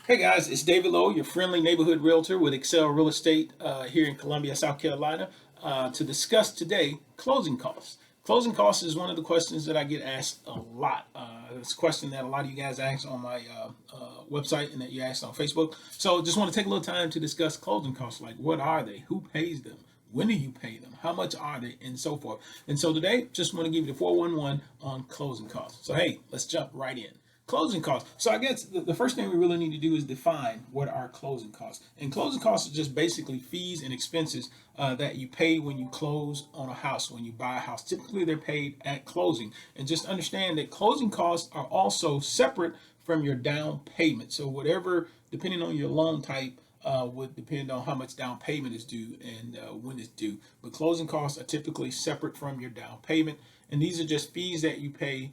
Hey guys, it's David Lowe, your friendly neighborhood realtor with Excel Real Estate here in Columbia, South Carolina, to discuss today closing costs. Closing costs is one of the questions that I get asked a lot. It's a question that a lot of you guys ask on my website and that you asked on Facebook. So just want to take a little time to discuss closing costs. Like, what are they? Who pays them? When do you pay them? How much are they? And so forth. And so today, just want to give you the 411 on closing costs. So hey, let's jump right in. Closing costs. So I guess the first thing we really need to do is define what are closing costs. And closing costs are just basically fees and expenses that you pay when you close on a house, when you buy a house. Typically, they're paid at closing. And just understand that closing costs are also separate from your down payment. So whatever, depending on your loan type, would depend on how much down payment is due and when it's due. But closing costs are typically separate from your down payment. And these are just fees that you pay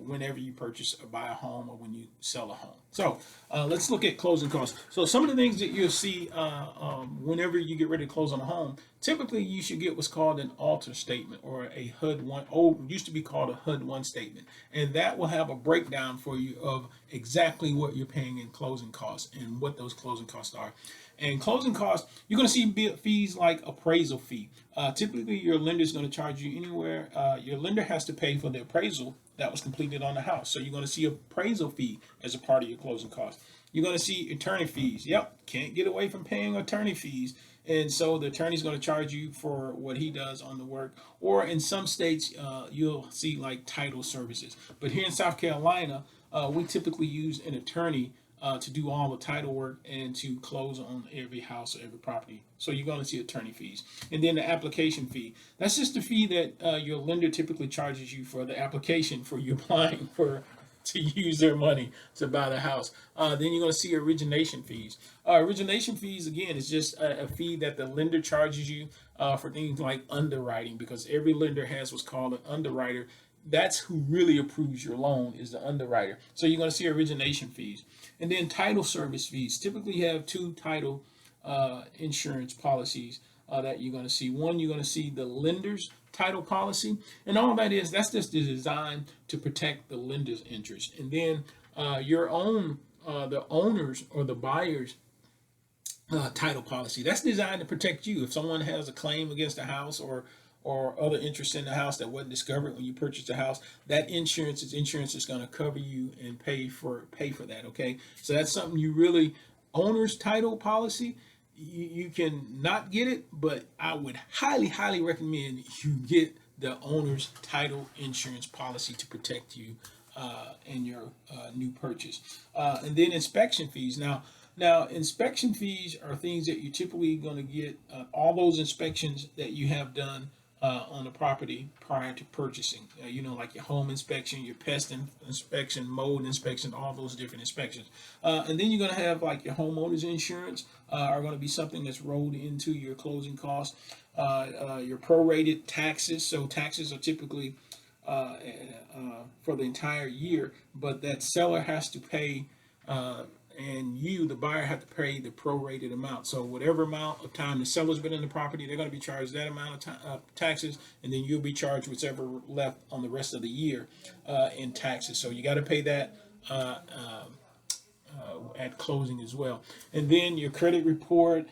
whenever you purchase or buy a home or when you sell a home. So let's look at closing costs. So some of the things that you'll see whenever you get ready to close on a home, typically you should get what's called an alter statement or a HUD-1, used to be called a HUD-1 statement. And that will have a breakdown for you of exactly what you're paying in closing costs and what those closing costs are. And closing costs, you're going to see fees like appraisal fee. Typically, your lender is going to charge you anywhere. Your lender has to pay for the appraisal that was completed on the house. So you're going to see appraisal fee as a part of your closing costs. You're going to see attorney fees. Yep, can't get away from paying attorney fees. And so the attorney's going to charge you for what he does on the work. Or in some states, you'll see like title services. But here in South Carolina, we typically use an attorney to do all the title work and to close on every house or every property. So you're going to see attorney fees. And then the application fee. That's just the fee that your lender typically charges you for the application for you applying for to use their money to buy the house. Then you're going to see origination fees. Origination fees, again, is just a fee that the lender charges you for things like underwriting, because every lender has what's called an underwriter. That's who really approves your loan, is the underwriter. So you're going to see origination fees. And then title service fees. Typically you have two title insurance policies that you're going to see. One, you're going to see the lender's title policy. And all that is, that's just designed to protect the lender's interest. And then your own, the owner's or the buyer's title policy. That's designed to protect you. If someone has a claim against a house or other interest in the house that wasn't discovered when you purchased the house, that insurance is going to cover you and pay for that. Okay, so that's something you really, owner's title policy, you can not get it, but I would highly recommend you get the owner's title insurance policy to protect you in your new purchase. And then inspection fees. Now, inspection fees are things that you're typically going to get all those inspections that you have done on the property prior to purchasing. Like your home inspection, your pest inspection, mold inspection, all those different inspections. And then you're going to have like your homeowner's insurance are going to be something that's rolled into your closing costs. Your prorated taxes. So taxes are typically for the entire year, but that seller has to pay and you, the buyer, have to pay the prorated amount. So whatever amount of time the seller's been in the property, they're going to be charged that amount of taxes, and then you'll be charged whichever left on the rest of the year in taxes. So you got to pay that at closing as well. And then your credit report,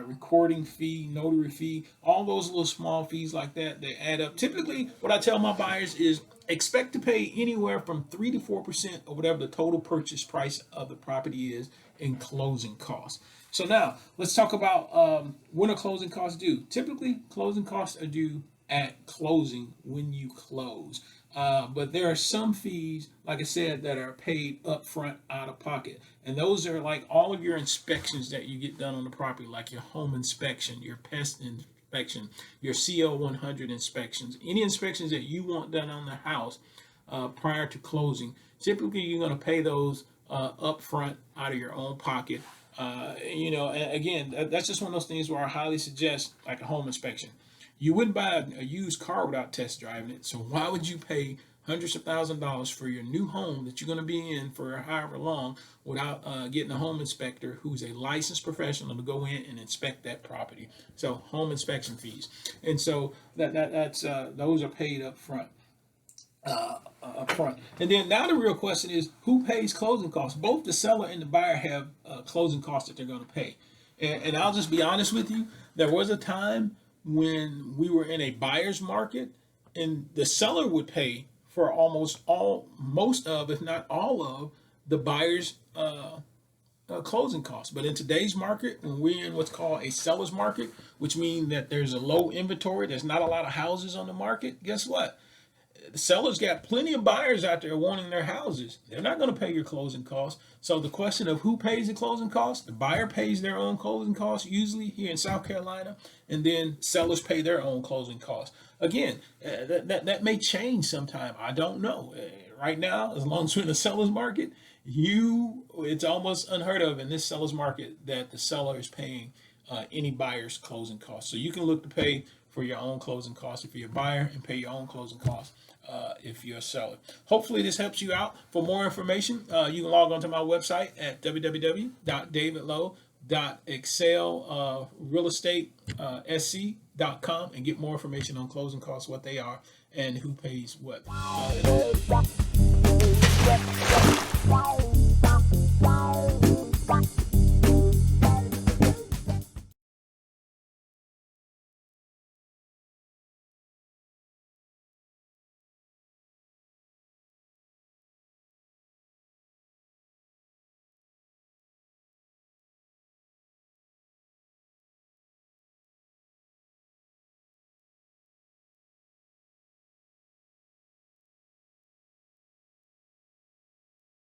recording fee, notary fee, all those little small fees like that, they add up. Typically, what I tell my buyers is expect to pay anywhere from 3 to 4% of whatever the total purchase price of the property is in closing costs. So now let's talk about when are closing costs due. Typically, closing costs are due at closing when you close. But there are some fees, like I said, that are paid upfront out of pocket. And those are like all of your inspections that you get done on the property, like your home inspection, your pest inspection, your CO 100 inspections, any inspections that you want done on the house prior to closing. Typically, you're going to pay those upfront out of your own pocket. And again, that's just one of those things where I highly suggest like a home inspection. You wouldn't buy a used car without test driving it. So why would you pay hundreds of $1,000s for your new home that you're going to be in for however long without getting a home inspector who's a licensed professional to go in and inspect that property? So home inspection fees. And so that's those are paid up front. up front. And then now the real question is, who pays closing costs? Both the seller and the buyer have closing costs that they're going to pay. And I'll just be honest with you, there was a time when we were in a buyer's market and the seller would pay for most of, if not all of, the buyer's closing costs. But in today's market, when we're in what's called a seller's market, which means that there's a low inventory, there's not a lot of houses on the market, guess what? The sellers got plenty of buyers out there wanting their houses. They're not going to pay your closing costs. So the question of who pays the closing costs, the buyer pays their own closing costs, usually here in South Carolina, and then sellers pay their own closing costs. Again, that may change sometime. I don't know. Right now, as long as we're in the seller's market, it's almost unheard of in this seller's market that the seller is paying any buyer's closing costs. So you can look to pay for your own closing costs if you're a buyer and pay your own closing costs if you're a seller. Hopefully this helps you out. For more information, you can log on to my website at www.davidlowe.excelrealestatesc.com and get more information on closing costs, what they are, and who pays what.